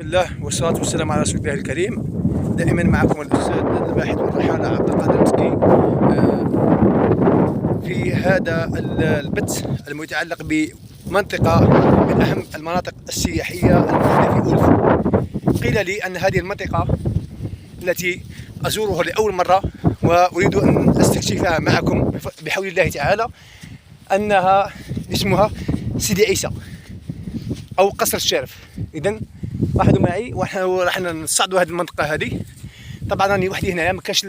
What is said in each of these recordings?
بسم الله والصلاة والسلام على رسول الله الكريم. دائما معكم الأستاذ الباحث والرحالة عبد القادر مسكي في هذا البث المتعلق بمنطقة من أهم المناطق السياحية الموجودة في أولف. قيل لي أن هذه المنطقة التي أزورها لأول مرة وأريد أن أستكشفها معكم بحول الله تعالى أنها اسمها سيدي عيسى أو قصر الشارف. إذن لاحظوا معي راح نصعدوا هذه المنطقة هذه. طبعا راني وحدي هنايا، ما كاش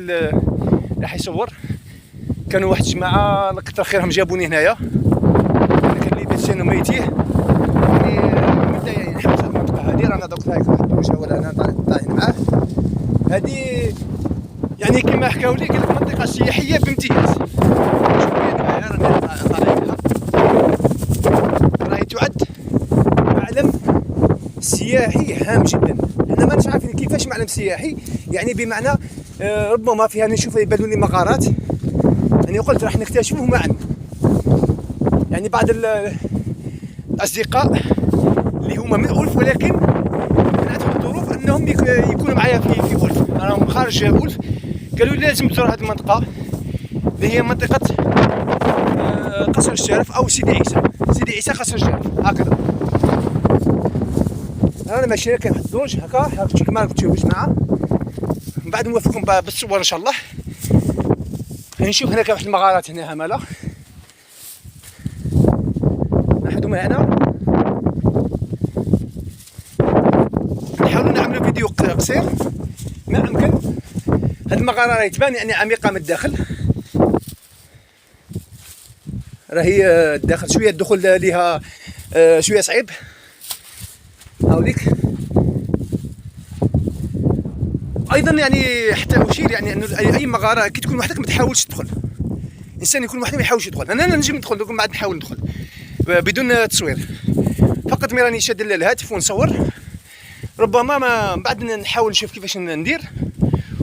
راح يصور. كانوا واحد الجماعة كثر خيرهم جابوني هنايا، انا كان لي بيت سينو ميتيه يعني مده يعني نحبس هذه المنطقة هذه. رانا دوك هاك واحد الدروجة ولا انا طالعين معاه. هذه يعني كما حكاو لي قال لك منطقة سياحية بامتياز. شوفوا يعني معايا رانا طالعين لها، راهي تعد معلم سياحي هام جدا. احنا ما عارفين كيفاش معلم سياحي، يعني بمعنى ربما فيها نشوف يبانوا لي مغارات، يعني قلت راح نكتشفوه معا. يعني بعض الاصدقاء اللي هما من أولف ولكن من عندهم الظروف انهم يكونوا معايا في أولف، راهم خارج أولف، قالوا لي لازم تزور هذه المنطقه اللي هي منطقه قصر الشارف او سيدي عيسى. سيدي عيسى قصر الشارف هكذا. انا ماشي كاين واحد الدرج هكا كما قلت لكم جماعه، من بعد نوافقكم بالصور ان شاء الله. نشوف هنا كاين واحد المغارات هنا مالا، نحدوا معنا نحاولوا نعملوا فيديو قصير ما امكن. هاد المغاره راهي تبان يعني عميقه من الداخل، راهي الداخل شويه الدخول ليها شويه صعيب. هاوليك ايضا يعني حتى اشير يعني انه اي مغاره كي تكون وحدك ما تحاولش تدخل. الانسان يكون وحده ما يحاولش يدخل. انا نجي ندخل لكم بعد نحاول ندخل بدون تصوير، فقط مي راني شاد الهاتف ونصور. ربما ما بعد نحاول نشوف كيفاش ندير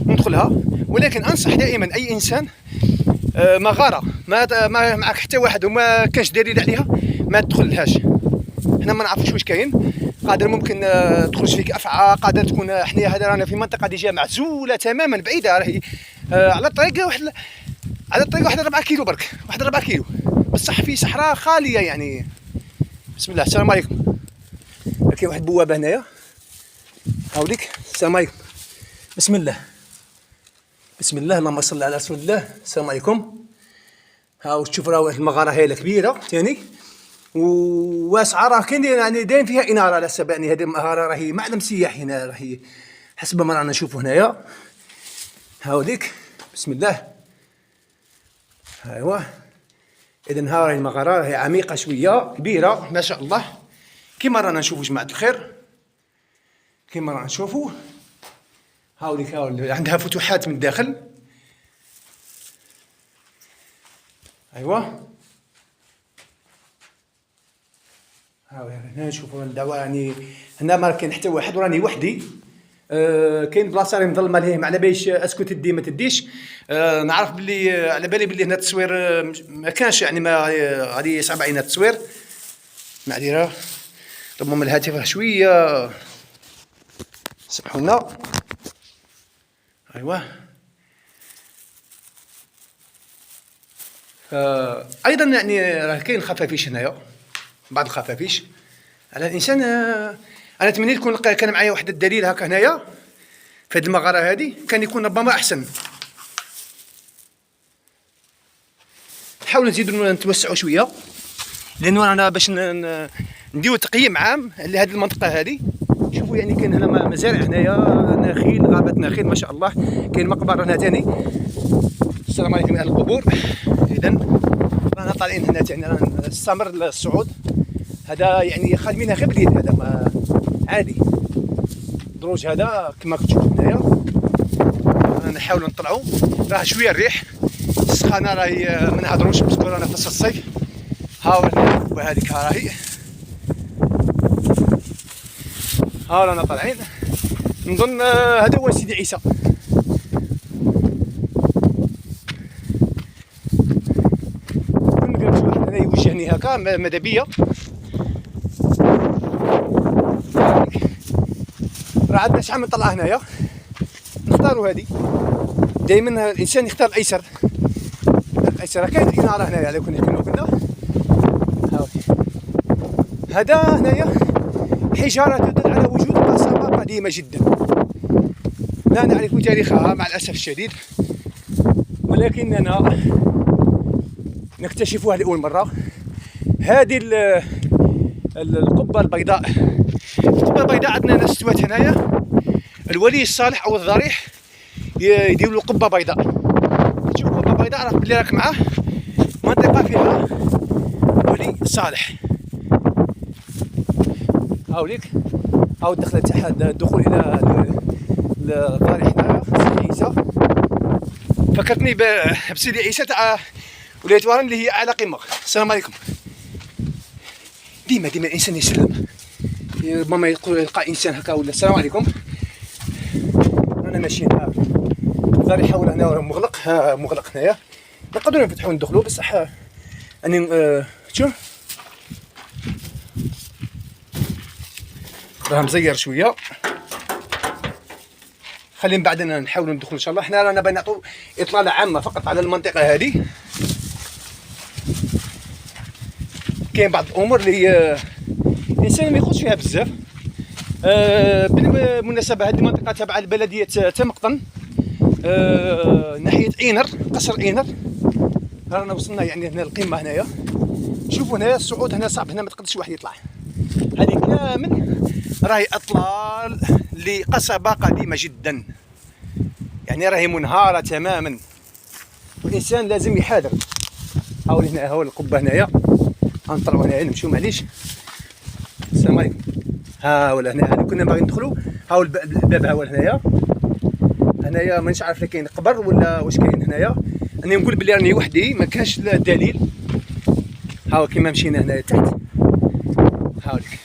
وندخلها. ولكن انصح دائما اي انسان مغاره ما معك حتى واحد وما كانش دليل عليها ما تدخلهاش. حنا ما نعرفوش واش كاين، قادر ممكن تخرج فيك افعى، قادر تكون حنايا هذا رانا في منطقه ديجا معزوله تماما بعيده، راهي على الطريق واحد 4 كيلو برك، واحد 4 كيلو بصح في صحراء خاليه يعني. بسم الله. السلام عليكم. كاين واحد بوابه هنايا هاوليك. السلام عليكم. بسم الله بسم الله اللهم صل على رسول الله. السلام عليكم. هاو تشوف راه المغاره هي كبيره ثاني وواسعه، راه كاين يعني داير فيها اناره على حسب يعني هذه المغاره راهي معلم سياحي هنا، راهي حسب ما رانا نشوفوا هنايا. هاوليك. بسم الله. ايوا اذا ها راهي المغاره راهي عميقه شويه كبيره ما شاء الله كما رانا نشوفوا جماعه الخير، كما رانا نشوفوا. هاوليك عندها فتوحات من الداخل. ايوا هنا نشوفوا الدعوه يعني هنا ما كاين حتى واحد وراني وحدي. كاين بلاصه راهي مظلمه ليه، ما على باليش اسكو تدي ما تديش. نعرف باللي على بالي باللي هنا التصوير ما كانش يعني ما غادي يصعب علينا التصوير. معذره ربما الهاتف شويه سمحوا لنا. ايوا ايضا يعني راه كاين خفافيش هنايا، بعض الخفافيش على الانسان. انا نتمنى يكون كان معايا واحد الدليل هكا هنايا في هذه المغاره هذه، كان يكون ربما احسن. نحاولوا نزيدوا نتوسعوا شويه لانه رانا باش نديروا تقييم عام لهذه المنطقه هذه. شوفوا يعني كاين هنا مزارع هنايا، نخيل، غابه نخيل ما شاء الله. كاين مقبره هنا ثاني. السلام عليكم اهل القبور. اذا رانا طالعين هنا ثاني، رانا نستمر الصعود. هذا يعني خالي منها غير بليد، هذا ما عادي. دروج هذا كما كتشوفوا هنايا. نحاولوا نطلعوا، راه شويه الريح السخانه راهي منها دروج باسكو رانا في فصل الصيف. ها هذيك راهي ها رانا طالعين. نظن هذا هو سيدي عيسى. هنا يوجهني هكا ماذا بيا راه عندنا شحال من طلعه هنايا نختاروا هذه. دائما الانسان يختار الايسر. الايسر كاين الاناره هنايا على كنا قلنا. هذا هنايا حجاره تدل على وجود قصبه قديمه جدا لا نعرف تاريخها مع الاسف الشديد، ولكننا نكتشفها لاول مره. هذه القبه البيضاء. القبه البيضاء عندنا ناس استوات هنايا الولي الصالح او الضريح يديروا له قبه بيضاء. تشوف قبه بيضاء راك بلي راك معاه منطقه فيها ولي صالح. هاوليك هاو دخلت تاع الدخول الى الضريح هنا سيدي عيسى. فكرتني بسيدي عيسى تاع ولاية ورن اللي هي اعلى قمه. السلام عليكم. ديما الانسان يسلم، ربما يلقى انسان هكا ولا السلام عليكم. رانا ماشيين الضريح حول هنا مغلق هنايا. نقدروا نفتحوا ندخلوا بصح اني شوف راه مزير شويه. خلي من بعد نحاولوا ندخلوا ان شاء الله. حنا رانا باغي نعطوا اطلاله عامه فقط على المنطقه هذه. كاين بعض الامور اللي الانسان ما يخوضش فيها بزاف. بالمناسبه هذه المنطقه تابعه لبلديه تمقطن ناحيه عينر، قصر عينر. رانا وصلنا يعني هنا القمه هنايا. شوفوا هنا الصعود هنا صعب، هنا ما تقدرش واحد يطلع. هذه كامل راهي اطلال لقصبه قديمه جدا، يعني راهي منهاره تماما والانسان لازم يحاذر. هاو هنا هاو القبه هنايا. غنطلعوا هنايا نمشيو معليش. السلام عليكم. ها ولا هنا كنا باغيين ندخلوا. هاو الباب هاو هنايا مانيش عارف كاين قبر ولا واش كاين هنايا. انا نقول بلي راني وحدي ما كانش دليل. هاو كيما مشينا هنايا تحت. هاوليك.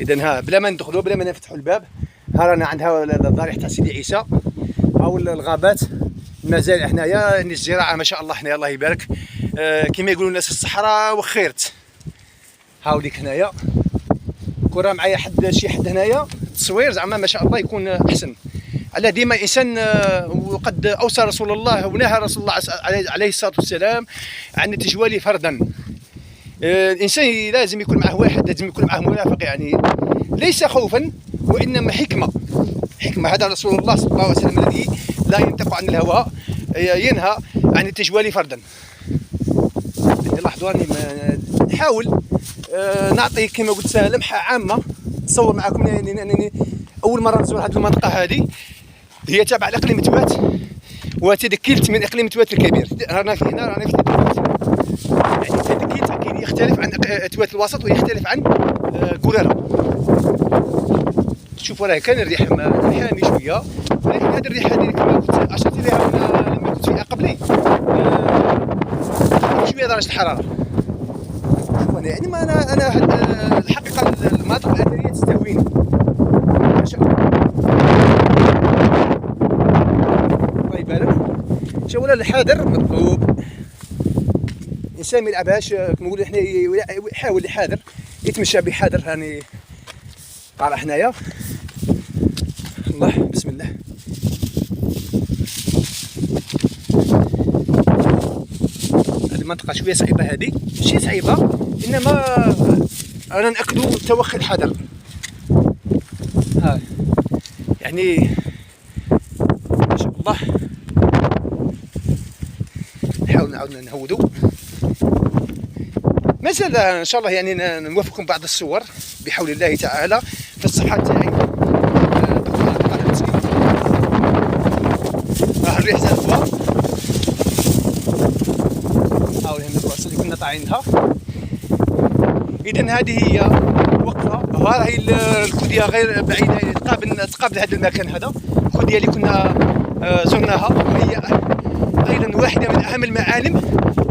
اذا ها بلا ما ندخلوا بلا ما نفتحوا الباب. ها رانا عند ها الضريح تاع سيدي عيسى. هاو الغابات مازال هنايا الزراعه ما شاء الله هنايا الله يبارك. كما يقولوا الناس في الصحراء وخيرت. هاوليك هنايا كره معايا شي حد هنايا تصوير زعما ما شاء الله يكون احسن. على ديما الانسان وقد اوصى رسول الله ونهى رسول الله عليه الصلاه والسلام عن التجوال فردا. الانسان لازم يكون معه واحد، لازم يكون معه مرافق، يعني ليس خوفا وانما حكمه. هذا رسول الله صلى الله عليه وسلم الذي لا ينطق عن الهوى ينهى عن التجوال فردا. لاحظوا راني نحاول نعطي كما قلت لمحه عامه نصور معكم. يعني اول مره نزور هذه المنطقه هذه، هي تابعه لاقليم توات وتدكلت من اقليم توات الكبير. رانا في تدكلت، يعني تدكلت كاين يختلف عن توات الوسط ويختلف عن كراره. تشوفوا راه كان الريح حامي شويه، ولكن هذه الريح هذه كما قلت اشرت اليها لما كنت فيها قبلي شويه درجه الحراره. شوفوا يعني ما انا الحقيقه المناطق الاثريه تستهويني ما شاء الله. الله يبارك. شوفوا الحذر مطلوب. الانسان ما يلعبهاش كما نقولوا حنا، يحاول يحاذر، يتمشى بحذر. راني طالع حنايا. الله بسم الله. هذه المنطقة شوية صعيبة، هذه ماشي صعيبة إنما أنا نأكدوا توخي الحذر. ها يعني ما شاء الله. نحاول نعاود نهودوا. مازال إن شاء الله يعني نوفقكم بعض الصور بحول الله تعالى في الصفحة تاعي. راه الريح زاد الهواء. هاو هنا البلاصه اللي كنا طاعينها. اذا هذه هي وقفه. ها راهي الكوديه غير بعيده تقابل هذا المكان. هذا الكوديه اللي كنا زرناها، وهي ايضا واحده من اهم المعالم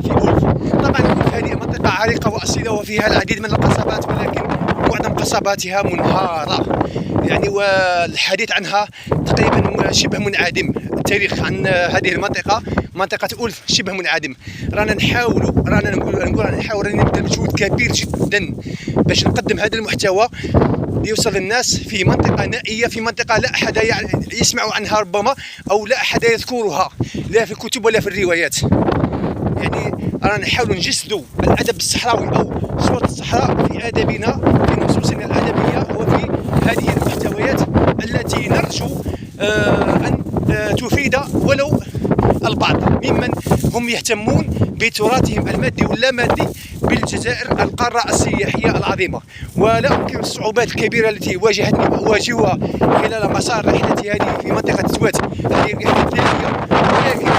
في أولف. طبعا أولف هذه منطقه عريقه واصيله وفيها العديد من القصبات، ولكن معظم قصباتها منهاره يعني، والحديث عنها تقريبا شبه منعدم. التاريخ عن هذه المنطقة، منطقة أولف، شبه منعدم. رانا نحاول نبذل مجهود كبير جدا باش نقدم هذا المحتوى ليوصل للناس في منطقة نائية، في منطقة لا أحد يسمع عنها ربما، أو لا أحد يذكرها لا في الكتب ولا في الروايات. يعني رانا نحاول نجسدوا الأدب الصحراوي أو صورة الصحراء في أدبنا، في نصوصنا الأدبية وفي هذه المحتويات التي نرجو أن تفيد ولو البعض ممن هم يهتمون بتراثهم المادي واللامادي بالجزائر، القارة السياحية العظيمة. ولا أنكر الصعوبات الكبيرة التي واجهتني وأواجهها خلال مسار رحلتي هذه في منطقة توات، هذه الرحلة الثانية، ولكن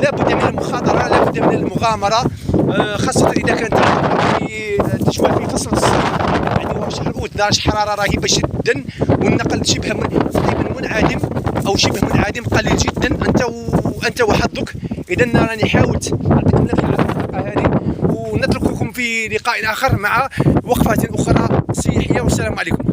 لا بد من المخاطرة، لا بد من المغامرة، خاصة إذا كانت في تجوال في فصل الصيف، يعني هو شهر أوت درجة حرارة رهيبة جدا، والنقل شبه تقريبا منعدم أو شبه منعدم قليل جدا، أنت وحظك. إذا راني حاولت نعطيكم نبذة على المنطقة هذه، ونترككم في لقاء آخر مع وقفة أخرى سياحية، والسلام عليكم.